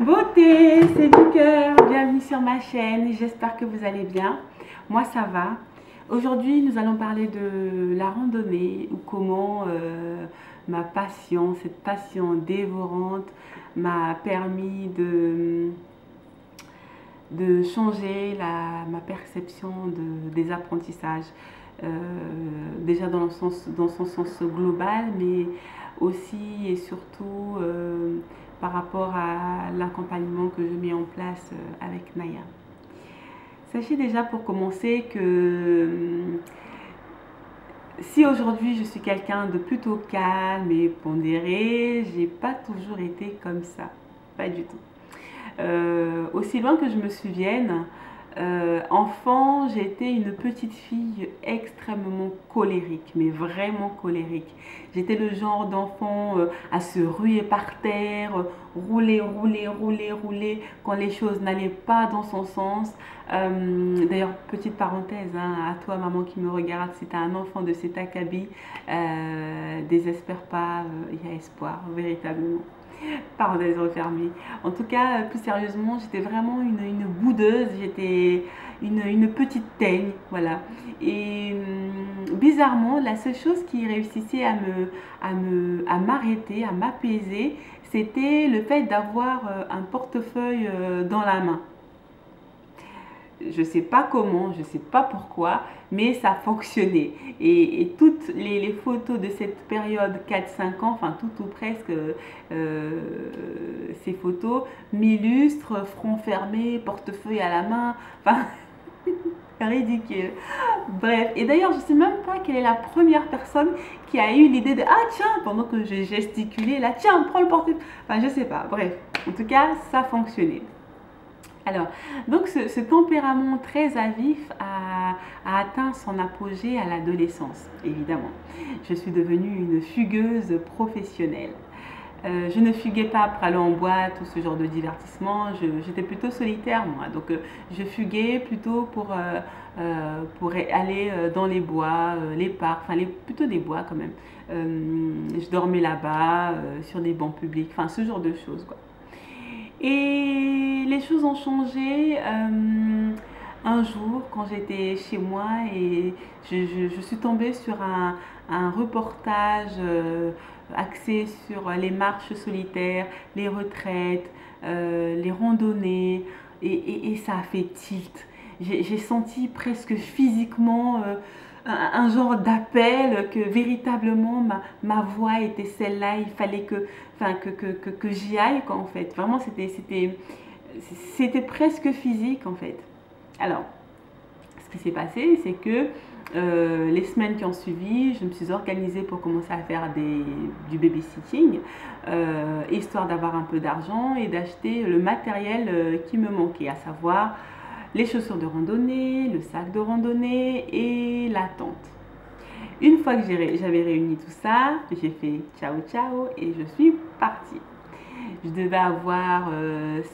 Beauté, c'est du cœur, bienvenue sur ma chaîne, j'espère que vous allez bien. Moi ça va. Aujourd'hui nous allons parler de la randonnée ou comment ma passion, cette passion dévorante m'a permis de changer ma perception des apprentissages. Euh, Déjà dans son sens global, mais aussi et surtout par rapport à l'accompagnement que je mets en place avec Naya. Sachez déjà pour commencer que si aujourd'hui je suis quelqu'un de plutôt calme et pondéré, j'ai pas toujours été comme ça, pas du tout. Aussi loin que je me souvienne, enfant, j'étais une petite fille extrêmement colérique, mais vraiment colérique. J'étais le genre d'enfant à se ruer par terre, rouler quand les choses n'allaient pas dans son sens. D'ailleurs, petite parenthèse, hein, à toi maman qui me regarde, si tu as un enfant de cet acabit, désespère pas, il y a espoir, véritablement. Parenthèse refermée. En tout cas, plus sérieusement, j'étais vraiment une boudeuse, j'étais une petite teigne, voilà. Et bizarrement, la seule chose qui réussissait à m'arrêter, à m'apaiser, c'était le fait d'avoir un portefeuille dans la main. Je ne sais pas comment, je ne sais pas pourquoi, mais ça fonctionnait. Et toutes les photos de cette période 4-5 ans, enfin tout ou presque, ces photos m'illustrent, front fermé, portefeuille à la main, enfin ridicule. Bref, et d'ailleurs je ne sais même pas quelle est la première personne qui a eu l'idée de ah tiens, pendant que j'ai gesticulé là, tiens, prends le portefeuille. Enfin je ne sais pas, bref, en tout cas ça fonctionnait. Alors, donc ce tempérament très à vif a atteint son apogée à l'adolescence, évidemment. Je suis devenue une fugueuse professionnelle. Je ne fuguais pas pour aller en boîte ou ce genre de divertissement, j'étais plutôt solitaire moi, donc je fuguais plutôt pour aller dans les bois, les parcs, enfin plutôt des bois quand même. Je dormais là-bas, sur des bancs publics, enfin ce genre de choses quoi. Et les choses ont changé un jour quand j'étais chez moi et je suis tombée sur un reportage axé sur les marches solitaires, les retraites, les randonnées et ça a fait tilt. J'ai senti presque physiquement un genre d'appel que véritablement ma voix était celle-là, il fallait enfin, que j'y aille quoi, en fait. Vraiment, c'était presque physique en fait. Alors, ce qui s'est passé, c'est que les semaines qui ont suivi, je me suis organisée pour commencer à faire du babysitting, histoire d'avoir un peu d'argent et d'acheter le matériel qui me manquait, à savoir les chaussures de randonnée, le sac de randonnée et la tente. Une fois que j'avais réuni tout ça, j'ai fait ciao ciao et je suis partie. Je devais avoir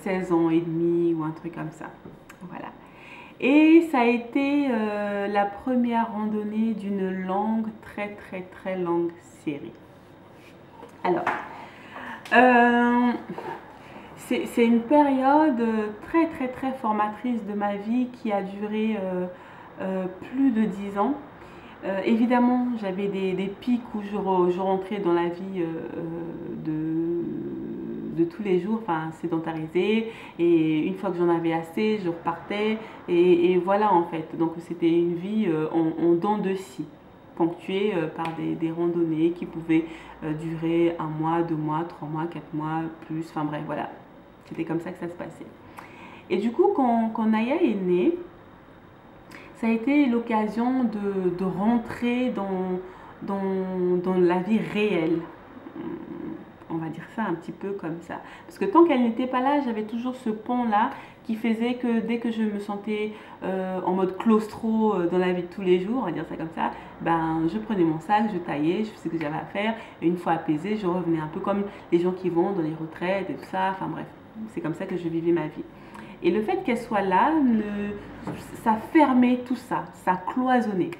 16 ans et demi ou un truc comme ça. Voilà. Et ça a été la première randonnée d'une longue, très longue série. Alors, euh, c'est une période très formatrice de ma vie qui a duré plus de 10 ans. Évidemment, j'avais des pics où je rentrais dans la vie de tous les jours, enfin sédentarisée, et une fois que j'en avais assez, je repartais, et voilà en fait. Donc c'était une vie en dents de scie, ponctuée par des randonnées qui pouvaient durer 1 mois, 2 mois, 3 mois, 4 mois, plus, enfin bref, voilà. C'était comme ça que ça se passait. Et du coup, quand Naya est née, ça a été l'occasion de rentrer dans la vie réelle. On va dire ça un petit peu comme ça. Parce que tant qu'elle n'était pas là, j'avais toujours ce pont-là qui faisait que dès que je me sentais en mode claustro dans la vie de tous les jours, on va dire ça comme ça, ben, je prenais mon sac, je taillais, je faisais ce que j'avais à faire, et une fois apaisée, je revenais un peu comme les gens qui vont dans les retraites et tout ça, enfin bref, c'est comme ça que je vivais ma vie. Et le fait qu'elle soit là, ça fermait tout ça, ça cloisonnait.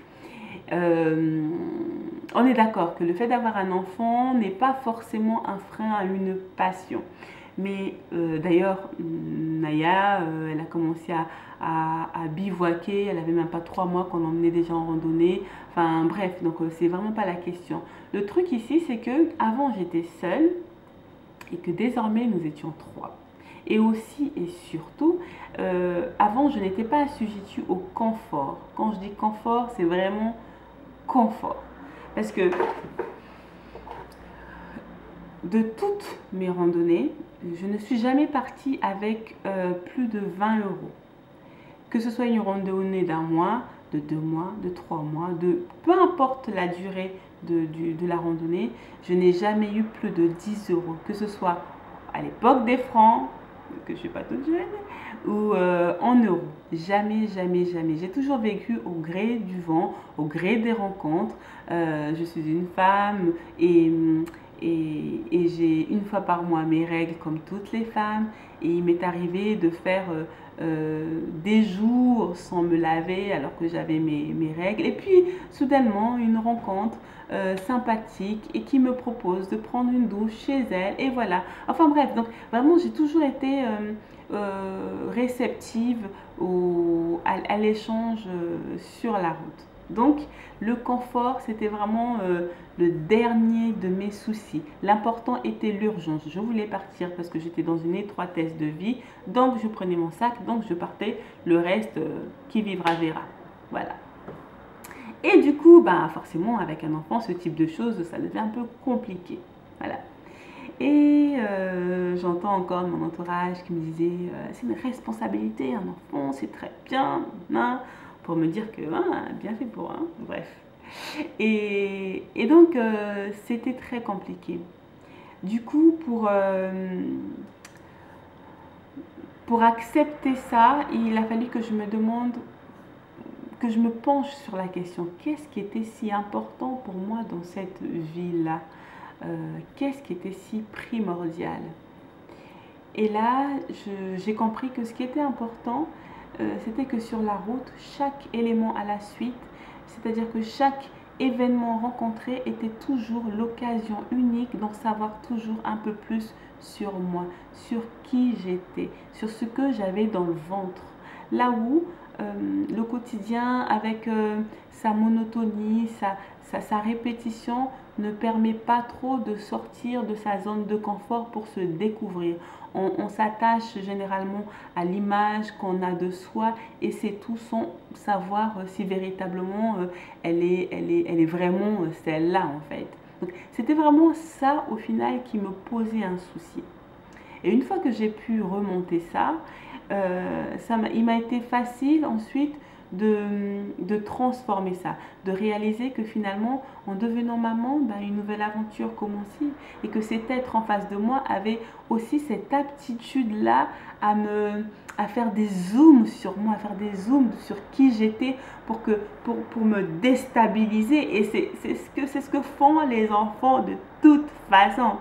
On est d'accord que le fait d'avoir un enfant n'est pas forcément un frein à une passion. Mais d'ailleurs, Naya, elle a commencé à bivouaquer. Elle avait même pas 3 mois qu'on emmenait déjà en randonnée. Enfin bref, donc c'est vraiment pas la question. Le truc ici, c'est que avant j'étais seule et que désormais nous étions trois. Et aussi et surtout, avant je n'étais pas assujettie au confort. Quand je dis confort, c'est vraiment confort. Parce que de toutes mes randonnées, je ne suis jamais partie avec plus de 20 euros. Que ce soit une randonnée d'un mois, de 2 mois, de 3 mois, peu importe la durée de la randonnée, je n'ai jamais eu plus de 10 euros. Que ce soit à l'époque des francs, que je ne suis pas toute jeune, ou en euros. Jamais, jamais, jamais. J'ai toujours vécu au gré du vent, au gré des rencontres. Je suis une femme et j'ai une fois par mois mes règles comme toutes les femmes. Et il m'est arrivé de faire des jours sans me laver alors que j'avais mes règles. Et puis soudainement une rencontre sympathique et qui me propose de prendre une douche chez elle. Et voilà. Enfin bref, donc vraiment j'ai toujours été réceptive à l'échange sur la route. Donc, le confort, c'était vraiment le dernier de mes soucis. L'important était l'urgence. Je voulais partir parce que j'étais dans une étroitesse de vie. Donc, je prenais mon sac, donc je partais. Le reste, qui vivra verra. Voilà. Et du coup, ben, forcément, avec un enfant, ce type de choses, ça devient un peu compliqué. Voilà. Et j'entends encore mon entourage qui me disait c'est une responsabilité, un enfant, c'est très bien, hein, pour me dire que bien fait pour un, bref. Et donc c'était très compliqué. Du coup, pour accepter ça, il a fallu que je me demande, que je me penche sur la question, qu'est-ce qui était si important pour moi dans cette vie-là? Qu'est-ce qui était si primordial? Et là, j'ai compris que ce qui était important, c'était que sur la route, chaque élément à la suite, c'est-à-dire que chaque événement rencontré était toujours l'occasion unique d'en savoir toujours un peu plus sur moi, sur qui j'étais, sur ce que j'avais dans le ventre. Là où le quotidien, avec sa monotonie, sa répétition, ne permet pas trop de sortir de sa zone de confort pour se découvrir. On s'attache généralement à l'image qu'on a de soi et c'est tout sans savoir si véritablement elle est vraiment celle-là en fait. Donc c'était vraiment ça au final qui me posait un souci. Et une fois que j'ai pu remonter ça, il m'a été facile ensuite de transformer ça, de réaliser que finalement, en devenant maman, ben, une nouvelle aventure commençait et que cet être en face de moi avait aussi cette aptitude-là à faire des zooms sur moi, à faire des zooms sur qui j'étais pour me déstabiliser. Et c'est ce que font les enfants de toute façon.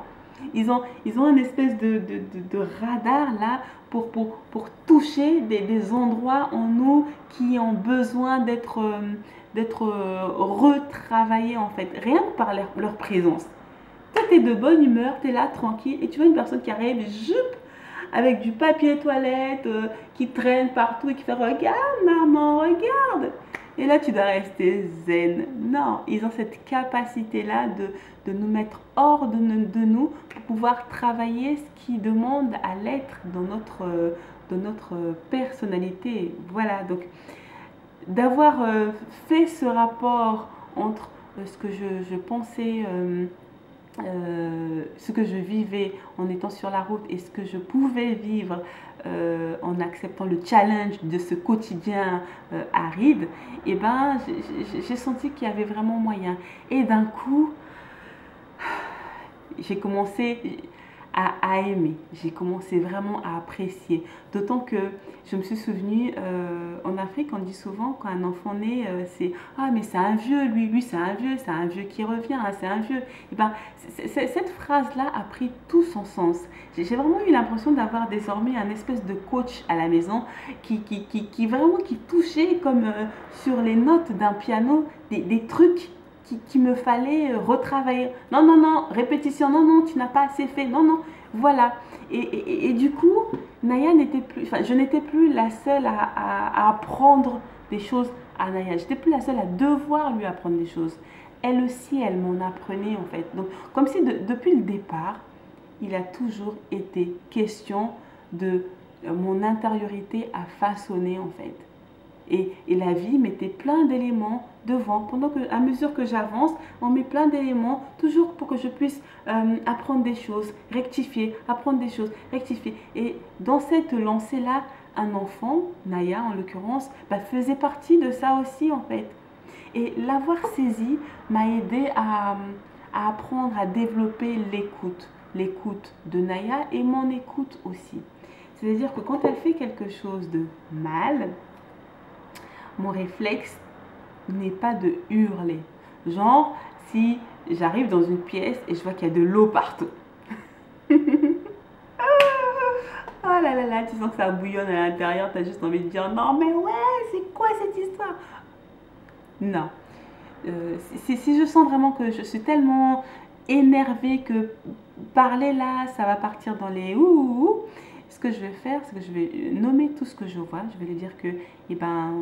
Ils ont une espèce de radar là pour toucher des endroits en nous qui ont besoin d'être retravaillés en fait, rien que par leur présence. Toi, tu es de bonne humeur, tu es là tranquille et tu vois une personne qui arrive, avec du papier toilette qui traîne partout et qui fait regarde maman, regarde. Et là, tu dois rester zen. Non, ils ont cette capacité-là de nous mettre hors de nous pour pouvoir travailler ce qui demande à l'être dans notre personnalité. Voilà, donc d'avoir fait ce rapport entre ce que je pensais, ce que je vivais en étant sur la route et ce que je pouvais vivre en acceptant le challenge de ce quotidien aride, et ben j'ai senti qu'il y avait vraiment moyen. Et d'un coup, j'ai commencé à aimer, j'ai commencé vraiment à apprécier. D'autant que je me suis souvenue, en Afrique, on dit souvent quand un enfant naît, c'est ah, mais c'est un vieux, lui c'est un vieux qui revient, hein, c'est un vieux. Et ben, cette phrase-là a pris tout son sens. J'ai vraiment eu l'impression d'avoir désormais un espèce de coach à la maison qui vraiment qui touchait comme sur les notes d'un piano des trucs qu'il me fallait retravailler. Non, non, non, répétition, non, non, tu n'as pas assez fait, non, non. Voilà. Et du coup, Naya n'était plus, enfin, je n'étais plus la seule à apprendre des choses à Naya. J'étais plus la seule à devoir lui apprendre des choses. Elle aussi, elle m'en apprenait en fait. Donc, comme si depuis le départ, il a toujours été question de mon intériorité à façonner en fait. Et la vie mettait plein d'éléments devant. Pendant que, à mesure que j'avance, on met plein d'éléments, toujours pour que je puisse apprendre des choses, rectifier, apprendre des choses, rectifier. Et dans cette lancée-là, un enfant, Naya en l'occurrence, bah, faisait partie de ça aussi en fait. Et l'avoir saisi m'a aidé à apprendre à développer l'écoute de Naya et mon écoute aussi. C'est-à-dire que quand elle fait quelque chose de mal, mon réflexe n'est pas de hurler. Genre, si j'arrive dans une pièce et je vois qu'il y a de l'eau partout. Oh là là là, tu sens que ça bouillonne à l'intérieur, tu as juste envie de dire non mais ouais, c'est quoi cette histoire? Non. Si je sens vraiment que je suis tellement énervée que parler là, ça va partir dans les ouh, ce que je vais faire, c'est que je vais nommer tout ce que je vois. Je vais lui dire que eh ben,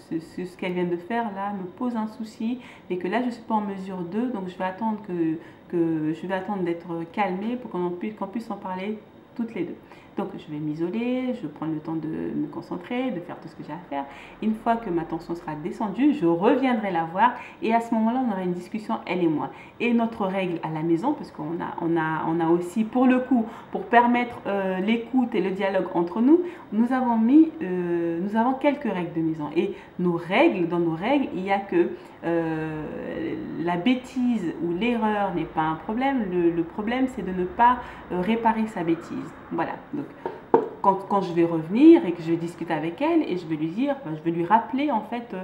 ce qu'elle vient de faire là me pose un souci et que là je ne suis pas en mesure de, donc je vais attendre je vais attendre d'être calmée pour qu'on puisse en parler toutes les deux. Donc je vais m'isoler, je prends le temps de me concentrer, de faire tout ce que j'ai à faire. Une fois que ma tension sera descendue, je reviendrai la voir et à ce moment-là, on aura une discussion, elle et moi. Et notre règle à la maison, parce qu'on a aussi, pour le coup, pour permettre l'écoute et le dialogue entre nous, nous avons quelques règles de maison. Et dans nos règles, il n'y a que la bêtise ou l'erreur n'est pas un problème. Le problème, c'est de ne pas réparer sa bêtise. Voilà. Donc, quand je vais revenir et que je vais discuter avec elle et je vais lui dire, je vais lui rappeler en fait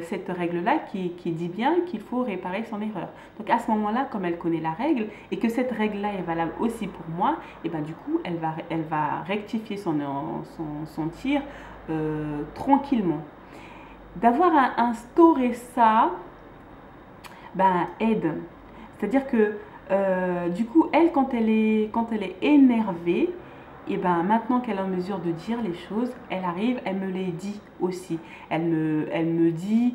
cette règle-là qui dit bien qu'il faut réparer son erreur. Donc à ce moment-là, comme elle connaît la règle et que cette règle-là est valable aussi pour moi, et ben du coup, elle va rectifier son tir tranquillement. D'avoir instauré ça, ben, aide. C'est-à-dire que du coup, elle, quand elle est énervée, et ben maintenant qu'elle est en mesure de dire les choses, elle arrive, elle me les dit aussi. Elle me dit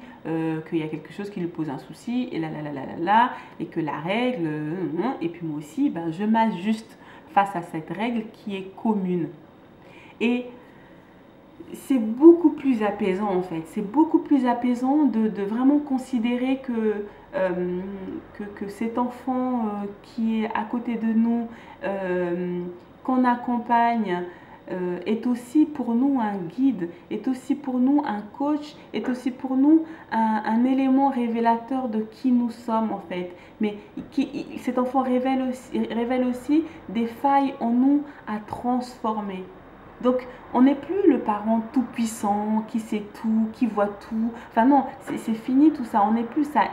qu'il y a quelque chose qui lui pose un souci, et et que la règle, et puis moi aussi, ben, je m'ajuste face à cette règle qui est commune. Et c'est beaucoup plus apaisant en fait. C'est beaucoup plus apaisant de vraiment considérer que cet enfant qui est à côté de nous, qu'on accompagne, est aussi pour nous un guide, est aussi pour nous un coach, est aussi pour nous un élément révélateur de qui nous sommes en fait. Mais cet enfant révèle aussi des failles en nous à transformer. Donc, on n'est plus le parent tout puissant, qui sait tout, qui voit tout. Enfin non, c'est fini tout ça, on n'est plus ça.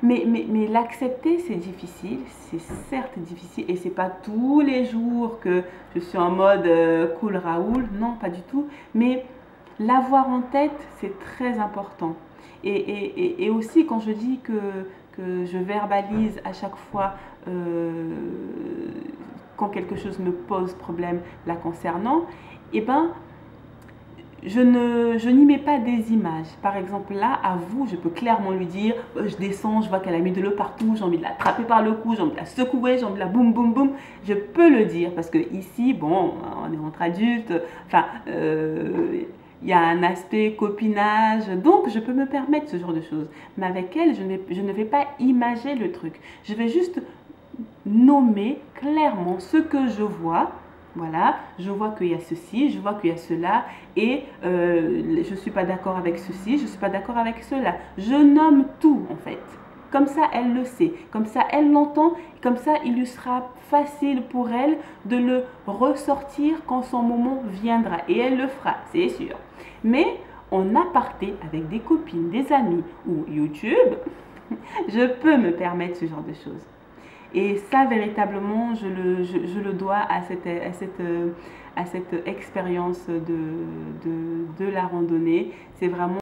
Mais l'accepter, c'est difficile, c'est certes difficile, et c'est pas tous les jours que je suis en mode cool Raoul, non, pas du tout. Mais l'avoir en tête, c'est très important. Et aussi, quand je dis que je verbalise à chaque fois quand quelque chose me pose problème la concernant, eh ben, je n'y mets pas des images. Par exemple, là, à vous, je peux clairement lui dire, je descends, je vois qu'elle a mis de l'eau partout, j'ai envie de l'attraper par le cou, j'ai envie de la secouer, j'ai envie de la boum, boum, boum. Je peux le dire parce que ici, bon, on est entre adultes, enfin, il y a un aspect copinage, donc je peux me permettre ce genre de choses. Mais avec elle, je ne vais pas imager le truc. Je vais juste nommer clairement ce que je vois. Voilà, je vois qu'il y a ceci, je vois qu'il y a cela, et je ne suis pas d'accord avec ceci, je ne suis pas d'accord avec cela. Je nomme tout en fait. Comme ça, elle le sait, comme ça, elle l'entend, comme ça, il lui sera facile pour elle de le ressortir quand son moment viendra. Et elle le fera, c'est sûr. Mais en aparté, avec des copines, des amis ou YouTube, je peux me permettre ce genre de choses. Et ça, véritablement, je le dois à cette expérience de la randonnée. C'est vraiment